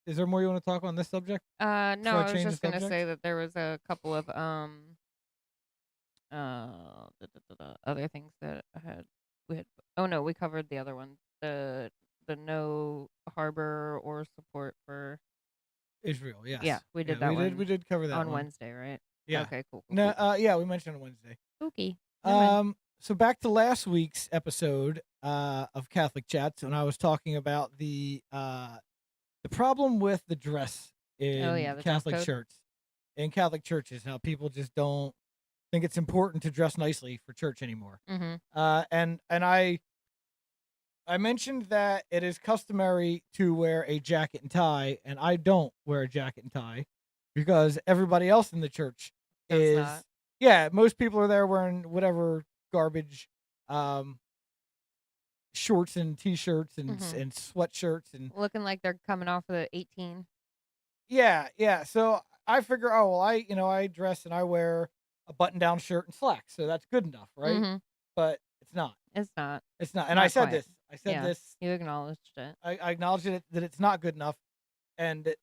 A: Is there more you want to talk on this subject
B: No,
A: before I
B: I was
A: change the
B: just gonna
A: subject?
B: say that there was a couple of other things that we had. Oh no, we covered the other one. The no harbor or support for.
A: Israel,
B: Yeah,
A: yes.
B: we
A: Yeah,
B: did that one
A: we did cover that
B: on
A: one.
B: Wednesday, right?
A: Yeah.
B: Okay, cool, cool,
A: No,
B: cool.
A: yeah, we mentioned on Wednesday.
B: Okay. Never mind.
A: So back to last week's episode of Catholic Chats, when I was talking about the problem with the dress
B: Oh yeah,
A: in
B: the dress
A: Catholic
B: code.
A: Catholic churches, how people just don't think it's important to dress nicely for church anymore.
B: Mm-hmm.
A: And I mentioned that it is customary to wear a jacket and tie, and I don't wear a jacket and tie because everybody else in the church
B: Does
A: is.
B: not.
A: Yeah, most people are there wearing whatever garbage um shorts and t-shirts and
B: Mm-hmm.
A: and sweatshirts and
B: Looking like they're coming off of the 18.
A: yeah. So I figure, oh well, I dress and I wear a button-down shirt and slacks, so that's good enough, right?
B: Mm-hmm.
A: But it's not.
B: It's not.
A: It's not. And I
B: Not
A: said
B: quite.
A: this. I said
B: Yeah,
A: this.
B: you acknowledged it.
A: I acknowledged that it's not good enough, and that,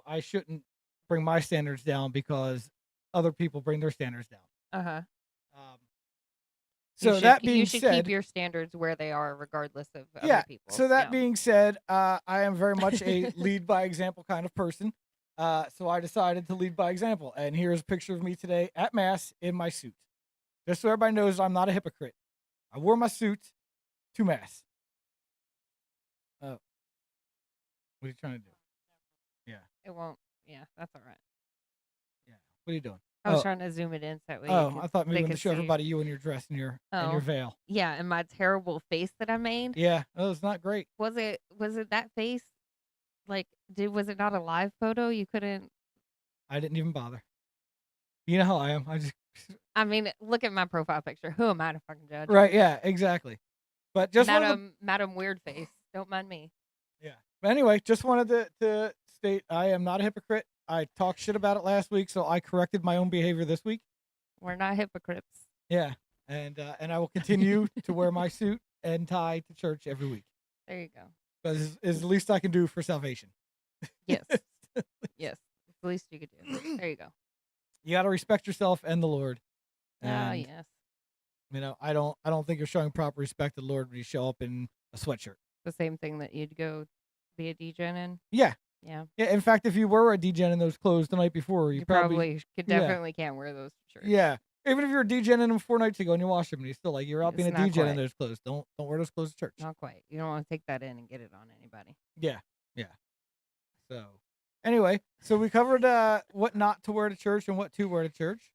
A: I shouldn't bring my standards down because other people bring their standards down.
B: Uh-huh.
A: Um,
B: You
A: so
B: should
A: that
B: you
A: being
B: should keep
A: said,
B: your standards where they are, regardless of other
A: yeah.
B: people.
A: So that
B: Yeah.
A: being said, I am very much a lead by example kind of person. So I decided to lead by example, and here's a picture of me today at mass in my suit, just so everybody knows I'm not a hypocrite. I wore my suit to mass. Oh, what are you trying to do? Yeah,
B: It won't. Yeah, that's all right.
A: yeah. What are you doing?
B: I was
A: Oh,
B: trying to zoom it in so that way
A: I thought maybe
B: they
A: you wanted to
B: could
A: show
B: see.
A: everybody you in your dress and your
B: Oh,
A: veil.
B: yeah, and my terrible face that I made.
A: Yeah, it's not great.
B: Was it that face? Like, was it not a live photo? You couldn't.
A: I didn't even bother. You know how I am. I just
B: I mean, look at my profile picture. Who am I to fucking judge?
A: right. Yeah, exactly. But just wanted to,
B: Madam Weird Face. Don't mind me.
A: yeah. But anyway, just wanted to state I am not a hypocrite. I talked shit about it last week, so I corrected my own behavior this week.
B: We're not hypocrites.
A: Yeah, and I will continue to wear my suit and tie to church every week.
B: There you go.
A: Because it's the least I can do for salvation.
B: Yes. Yes. It's the least you could do. There you go.
A: You got to respect yourself and the Lord.
B: Ah,
A: And,
B: yes.
A: I don't think you're showing proper respect to the Lord when you show up in a sweatshirt.
B: The same thing that you'd go be a degen in.
A: Yeah.
B: Yeah.
A: Yeah. In fact, if you were a degen in those clothes the night before,
B: You probably definitely can't wear those shirts.
A: Yeah. Even if you're a degen in them 4 nights ago and you wash them and you're out being a degen in those clothes. Don't wear those clothes to church.
B: Not quite. You don't want to take that in and get it on anybody.
A: Yeah. Yeah. So anyway, so we covered what not to wear to church and what to wear to church.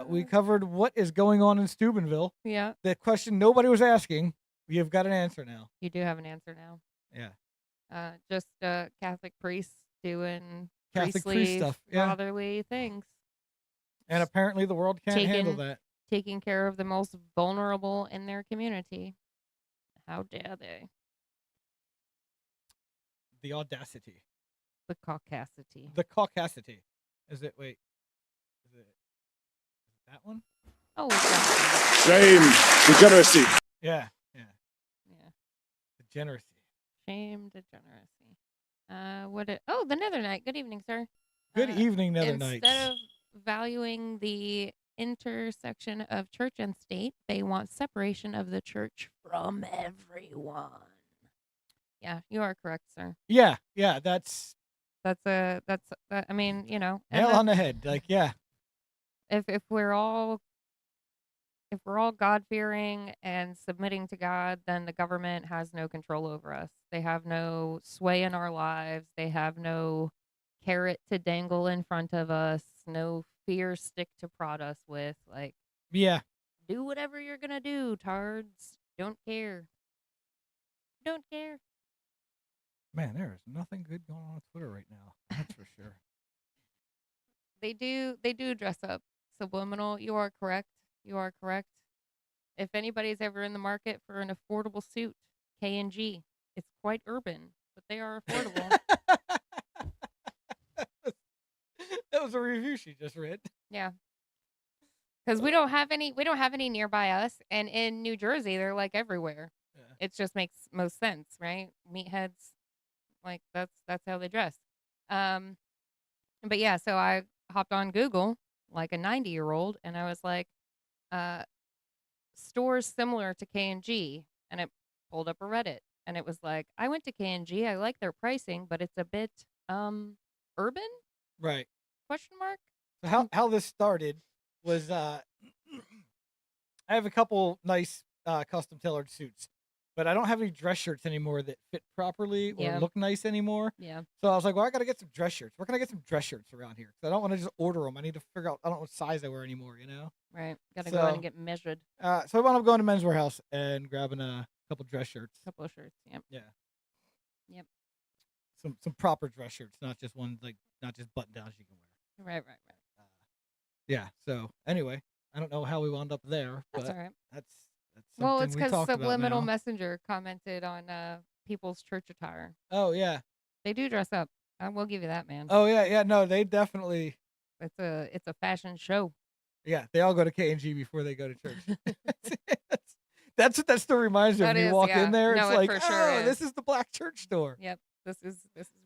A: We covered what is going on in Steubenville.
B: Yeah.
A: The question nobody was asking. You've got an answer now.
B: You do have an answer now.
A: Yeah.
B: Just Catholic priests doing
A: Catholic
B: priestly,
A: priest stuff. Yeah.
B: fatherly things.
A: And apparently the world can't handle that.
B: Taking care of the most vulnerable in their community. How dare they?
A: The audacity.
B: The caucasity.
A: The caucasity. Is it that one?
B: Oh, it's
C: Shame, degeneracy.
A: Yeah.
B: yeah.
A: Degeneracy.
B: Shame, degeneracy. The Nether Knight. Good evening, sir.
A: Good evening, Nether Knights.
B: Instead of valuing the intersection of church and state, they want separation of the church from everyone. Yeah, you are correct, sir.
A: Yeah. That's
B: I mean,
A: nail on the head. Like, yeah.
B: If we're all God-fearing and submitting to God, then the government has no control over us. They have no sway in our lives. They have no carrot to dangle in front of us, no fear stick to prod us with. Like,
A: Yeah.
B: do whatever you're going to do, tards. Don't care. Don't care.
A: Man, there is nothing good going on Twitter right now. That's for sure.
B: They do dress up subliminal. You are correct. If anybody's ever in the market for an affordable suit, K&G. It's quite urban, but they are affordable.
A: That was a review she just read.
B: Yeah. Because we don't have any nearby us, and in New Jersey they're like everywhere.
A: Yeah.
B: It just makes most sense, right? Meatheads, like that's how they dress. Um, but yeah, so I hopped on Google like a 90-year-old, and I was like, uh, stores similar to K&G, and it pulled up a Reddit, and it was like, I went to K&G, I like their pricing, but it's a bit urban?
A: Right.
B: Question mark.
A: So how this started was I have a couple nice custom tailored suits, but I don't have any dress shirts anymore that fit properly or
B: Yeah.
A: look nice anymore.
B: Yeah.
A: So I was like, well, I got to get some dress shirts. Where can I get some dress shirts around here? Because I don't want to just order them. I need to figure out. I don't know what size I wear anymore.
B: Right. Got to go in
A: So
B: and get measured.
A: so I wound up going to Men's Warehouse and grabbing a couple dress shirts.
B: Couple of shirts. Yep.
A: Yeah.
B: Yep.
A: Some proper dress shirts, not just not just button downs you can wear.
B: Right.
A: Yeah. So anyway, I don't know how we wound up there,
B: That's
A: but
B: all right.
A: that's
B: Well,
A: something
B: it's
A: we
B: because
A: talked about
B: Subliminal
A: now.
B: Messenger commented on people's church attire.
A: Oh yeah.
B: They do dress up. I will give you that, man.
A: Oh yeah. No, they definitely.
B: It's a fashion show.
A: Yeah, they all go to K&G before they go to church. That's what that store reminds me of.
B: That
A: When you
B: is,
A: walk
B: yeah.
A: in there,
B: No,
A: it's
B: it
A: like,
B: for sure
A: oh,
B: is.
A: this is the black church store.
B: Yep. This is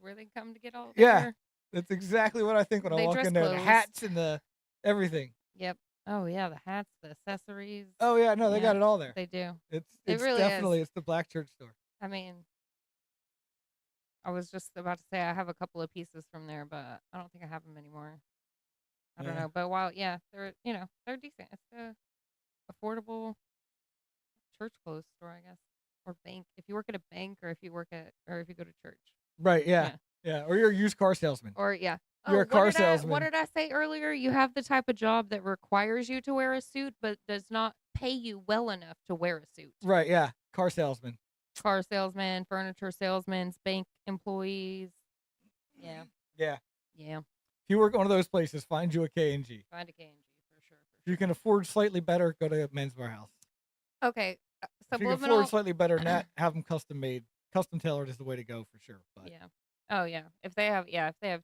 B: where they come to get all
A: Yeah.
B: their.
A: That's exactly what I think when I
B: They
A: walk
B: dress
A: in there. The
B: clothes.
A: hats and the everything.
B: Yep. Oh yeah, the hats, the accessories.
A: Oh yeah, no, they got
B: Yeah,
A: it all there.
B: They do.
A: It's
B: It really
A: definitely
B: is.
A: it's the black church store.
B: I mean, I was just about to say I have a couple of pieces from there, but I don't think I have them anymore. I don't
A: Yeah.
B: know. But while they're decent. It's a affordable church clothes store, I guess, or bank. If you work at a bank, or if you go to church.
A: Right, yeah. Or you're a used car salesman.
B: Or yeah.
A: You're a car
B: what
A: salesman.
B: did I say earlier? You have the type of job that requires you to wear a suit, but does not pay you well enough to wear a suit.
A: Right, yeah. Car salesman.
B: Car salesman, furniture salesmen, bank employees. Yeah.
A: Yeah.
B: Yeah.
A: If you work at one of those places, find you a K&G.
B: Find a K&G for sure.
A: If you can afford slightly better, go to Men's Warehouse.
B: Okay.
A: If you can
B: Subliminal.
A: afford slightly better than that, have them custom made. Custom tailored is the way to go for sure. But
B: Yeah. Oh yeah. If they have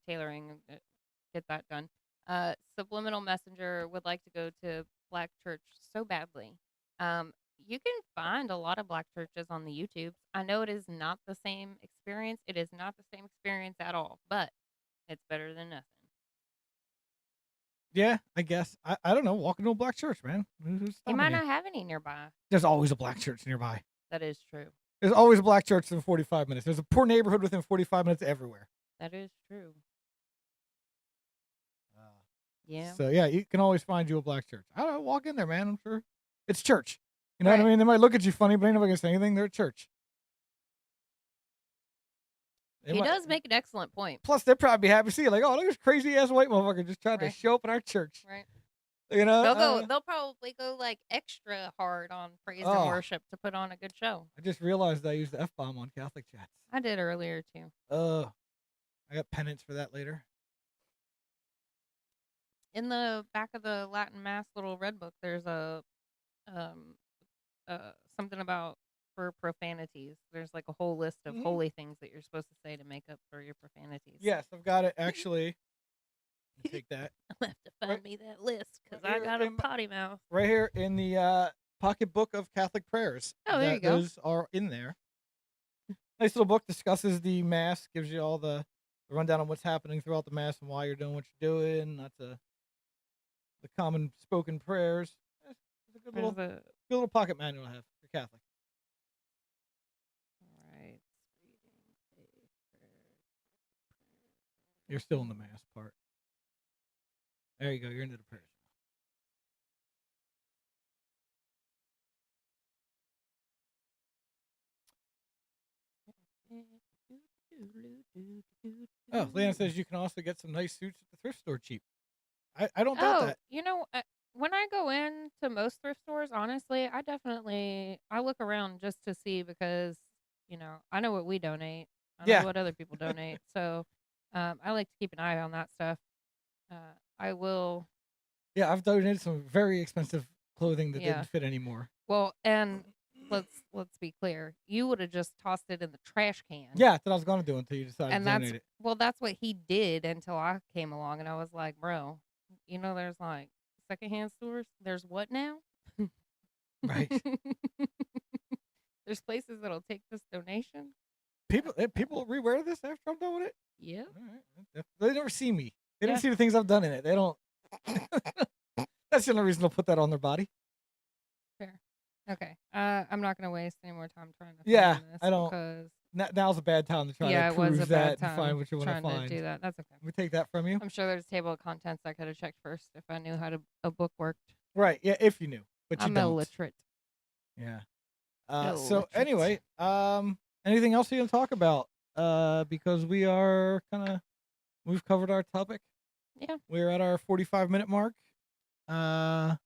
B: tailoring, get that done. Subliminal Messenger would like to go to Black Church so badly. You can find a lot of Black churches on the YouTube. I know it is not the same experience. It is not the same experience at all, but it's better than nothing.
A: yeah, I guess. I don't know. Walk into a black church, man. Who's
B: You
A: stopping
B: might not have any nearby.
A: There's always a black church nearby.
B: That is true.
A: There's always a black church within 45 minutes. There's a poor neighborhood within 45 minutes everywhere.
B: That is true. Yeah.
A: So yeah, you can always find you a black church. I don't know. Walk in there, man. I'm sure it's church. You know what I
B: Right.
A: mean? They might look at you funny, but ain't nobody gonna say anything. They're at church. They
B: He
A: might-
B: does make an excellent point.
A: Plus, they'd probably be happy to see you. Like, oh, look at this crazy ass white motherfucker just tried to
B: Right.
A: show up in our church.
B: Right.
A: You know?
B: They'll probably go like extra hard on praise
A: Oh.
B: and worship to put on a good show.
A: I just realized I used the F-bomb on Catholic chats.
B: I did earlier too.
A: I got penance for that later.
B: In the back of the Latin Mass little red book, there's a something about for profanities. There's like a whole list of
A: Mhm.
B: holy things that you're supposed to say to make up for your profanities.
A: Yes, I've got it actually. Take that
B: I'll have to find
A: Right-
B: me that list because
A: right
B: I
A: here
B: got a
A: in my-
B: potty mouth.
A: right here in the pocket book of Catholic prayers.
B: Oh, there you go.
A: Those are in there. Nice little book, discusses the Mass, gives you all the rundown on what's happening throughout the Mass and why you're doing what you're doing. That's the common spoken prayers. It's a good
B: There's
A: little pocket manual to have for Catholic.
B: right.
A: You're still in the Mass part. There you go. You're into the prayers. Oh, Leanne says you can also get some nice suits at the thrift store cheap. I don't doubt that.
B: You know, when I go into most thrift stores, honestly, I look around just to see because, I know what we donate. I
A: Yeah.
B: know what other people donate. So, I like to keep an eye on that stuff. I will.
A: Yeah, I've donated some very expensive clothing that
B: Yeah.
A: didn't fit anymore.
B: Well, and let's be clear. You would have just tossed it in the trash can.
A: Yeah, that's what I was gonna do until you decided
B: And
A: to donate it.
B: that's what he did until I came along, and I was like, bro, there's like secondhand stores. There's what now?
A: Right.
B: There's places that'll take this donation.
A: People rewear this after I'm done with it.
B: Yeah.
A: All right. They never see me. They
B: Yeah.
A: never see the things I've done in it. They don't. That's the only reason they'll put that on their body.
B: Fair. Okay. I'm not gonna waste any more time trying to
A: Yeah,
B: find this
A: I don't.
B: because
A: Now's a bad time to try
B: yeah,
A: to
B: it was
A: prove
B: a bad
A: that and
B: time
A: find what you want
B: trying
A: to find.
B: to do that. That's okay.
A: We take that from you.
B: I'm sure there's a table of contents I could have checked first if I knew how a book worked.
A: Right. Yeah, if you knew, but you
B: I'm
A: don't.
B: illiterate.
A: Yeah. So
B: Illiterate.
A: anyway, anything else you can talk about? Because we've covered our topic.
B: Yeah.
A: We're at our 45-minute mark.
B: I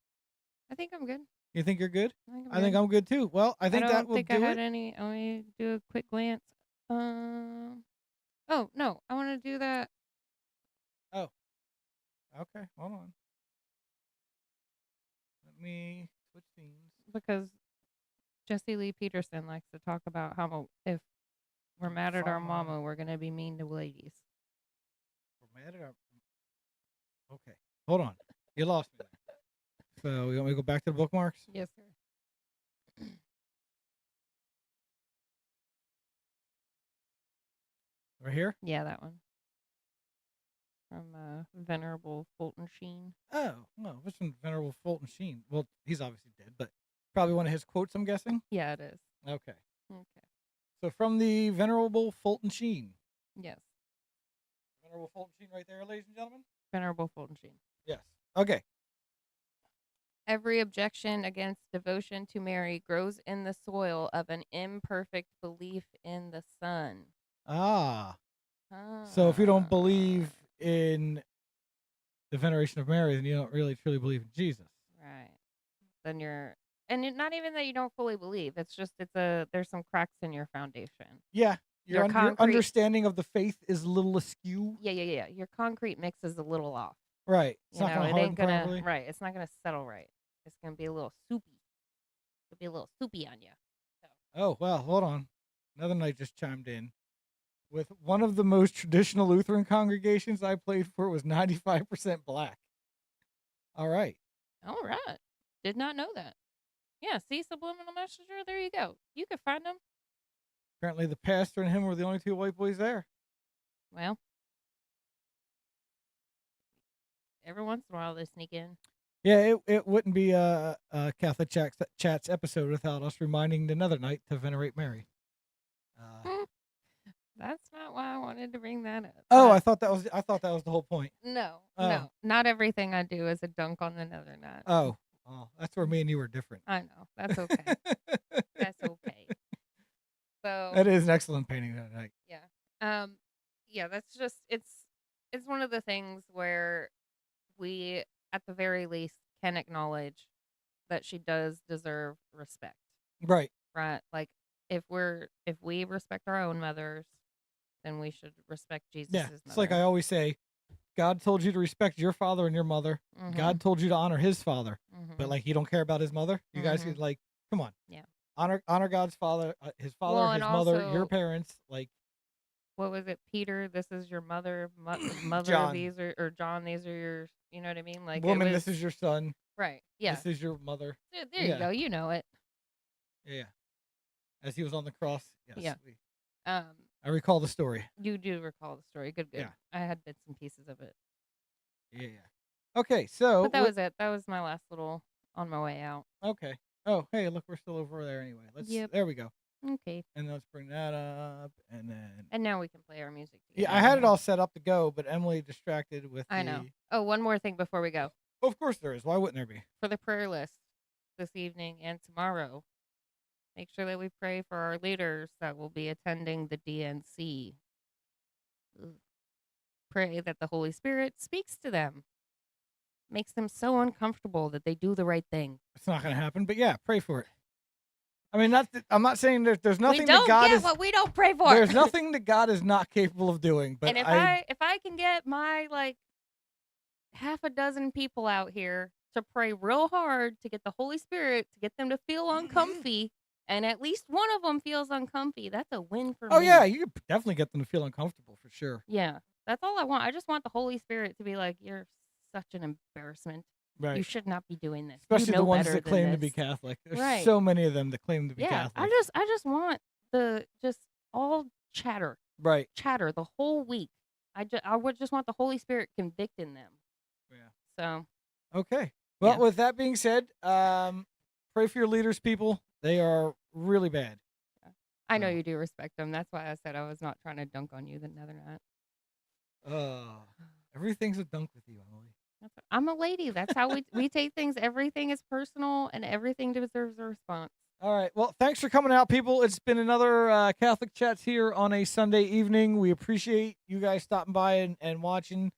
B: think I'm good.
A: You think you're good?
B: I think
A: I'm good too. Well, I think that will do
B: I had
A: it.
B: any. Let me do a quick glance. Oh no, I want to do that.
A: Oh. Okay, hold on. Let me switch scenes.
B: Because Jesse Lee Peterson likes to talk about how if we're mad at our mama, we're gonna be mean to ladies.
A: We're mad at our. Okay, hold on. You lost me there. So you want me to go back to the bookmarks?
B: Yes, sir.
A: Right here?
B: Yeah, that one. From Venerable Fulton Sheen.
A: Oh, well, this from Venerable Fulton Sheen. Well, he's obviously dead, but probably one of his quotes, I'm guessing?
B: Yeah, it is.
A: Okay.
B: Okay.
A: So from the Venerable Fulton Sheen.
B: Yes.
A: Venerable Fulton Sheen right there, ladies and gentlemen?
B: Venerable Fulton Sheen.
A: Yes. Okay.
B: Every objection against devotion to Mary grows in the soil of an imperfect belief in the Son.
A: So if you don't believe in the veneration of Mary, then you don't really truly believe in Jesus.
B: Right. Then not even that you don't fully believe. It's just there's some cracks in your foundation.
A: Yeah. Your
B: concrete
A: understanding of the faith is a little askew.
B: Yeah. Your concrete mix is a little off.
A: Right. It's not going to harden properly.
B: Right. It's not going to settle right. It's going to be a little soupy. It'll be a little soupy on you. So.
A: Oh, well, hold on. Another night just chimed in. With one of the most traditional Lutheran congregations I played for was 95% black. All right.
B: Did not know that. Yeah, see, subliminal messenger, there you go. You could find them.
A: Apparently the pastor and him were the only two white boys there.
B: Well, every once in a while they sneak in.
A: Yeah, it wouldn't be a Catholic Chats episode without us reminding another night to venerate Mary.
B: That's not why I wanted to bring that up.
A: Oh, I thought that was the whole point.
B: No,
A: Oh.
B: no, not everything I do is a dunk on the nether nut.
A: Oh, that's where me and you were different.
B: I know. That's okay. That's okay. So
A: that is an excellent painting that night.
B: Yeah. Yeah, that's just it's one of the things where we at the very least can acknowledge that she does deserve respect.
A: Right.
B: Right? Like if we respect our own mothers, then we should respect Jesus' mother.
A: It's like I always say, God told you to respect your father and your mother.
B: Mm-hmm.
A: God told you to honor his father.
B: Mm-hmm.
A: But like you don't care about his mother? You guys could like, come on.
B: Yeah.
A: Honor God's father, his father, his mother,
B: also,
A: your parents, like
B: what was it, Peter? This is your mother, mother.
A: John.
B: These are, or John. These are your. You know what I mean? Like
A: woman. This is your son.
B: Right. Yeah.
A: This is your mother.
B: There you go. You know it.
A: Yeah. As he was on the cross. Yes.
B: Yeah.
A: I recall the story.
B: You do recall the story. Good.
A: Yeah.
B: I had bits and pieces of it.
A: Yeah. Okay. So.
B: But that was it. That was my last little on my way out.
A: Okay. Oh, hey, look, we're still over there anyway. There we go.
B: Okay.
A: And let's bring that up, and then.
B: And now we can play our music together.
A: Yeah, I had it all set up to go, but Emily distracted with.
B: I know. Oh, one more thing before we go.
A: Of course there is. Why wouldn't there be?
B: For the prayer list this evening and tomorrow, make sure that we pray for our leaders that will be attending the DNC. Pray that the Holy Spirit speaks to them. Makes them so uncomfortable that they do the right thing.
A: It's not going to happen, but yeah, pray for it. I mean, I'm not saying there's nothing
B: we don't
A: that God
B: get
A: is.
B: What we don't pray for.
A: There's nothing that God is not capable of doing. But
B: and if I can get my like half a dozen people out here to pray real hard to get the Holy Spirit to get them to feel uncomfy, and at least one of them feels uncomfy. That's a win for
A: Oh
B: me.
A: yeah, you could definitely get them to feel uncomfortable for sure.
B: Yeah, that's all I want. I just want the Holy Spirit to be like, "You're such an embarrassment. You
A: Right.
B: should not be doing this. You
A: Especially the
B: know
A: ones
B: better
A: that
B: than
A: claim to be
B: this."
A: Catholic. There's
B: Right.
A: so many of them that claim to be
B: Yeah,
A: Catholic.
B: I just want the just all chatter,
A: Right.
B: chatter the whole week. I would just want the Holy Spirit convicting them.
A: Yeah.
B: So,
A: Okay. Well,
B: yeah.
A: with that being said, pray for your leaders, people. They are really bad.
B: I know
A: So.
B: you do respect them. That's why I said I was not trying to dunk on you the other night.
A: Everything's a dunk with you, Emily.
B: I'm a lady. That's how we take things. Everything is personal, and everything deserves a response.
A: All right. Well, thanks for coming out, people. It's been another Catholic Chats here on a Sunday evening. We appreciate you guys stopping by and watching.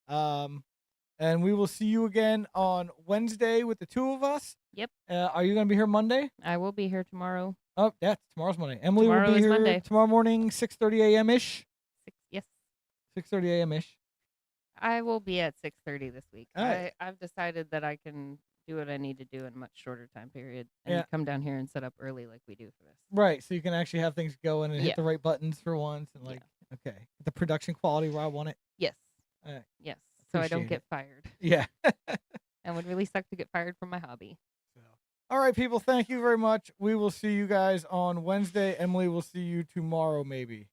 A: And we will see you again on Wednesday with the two of us.
B: Yep.
A: Are you going to be here Monday?
B: I will be here tomorrow.
A: Oh, yeah, tomorrow's Monday. Emily
B: Tomorrow
A: will be
B: is
A: here
B: Monday.
A: tomorrow morning, 6:30 a.m. ish.
B: Yes.
A: 6:30 a.m. ish.
B: I will be at 6:30 this week.
A: All right.
B: I've decided that I can do what I need to do in a much shorter time period and
A: Yeah.
B: come down here and set up early like we do for this.
A: Right, so you can actually have things going and
B: Yeah.
A: hit the right buttons for once, and like, okay, the production quality where I want it.
B: Yes.
A: All right.
B: Yes. So I don't
A: Appreciate
B: get
A: it.
B: fired.
A: Yeah.
B: And would really suck to get fired from my hobby.
A: So, all right, people, thank you very much. We will see you guys on Wednesday. Emily will see you tomorrow, maybe.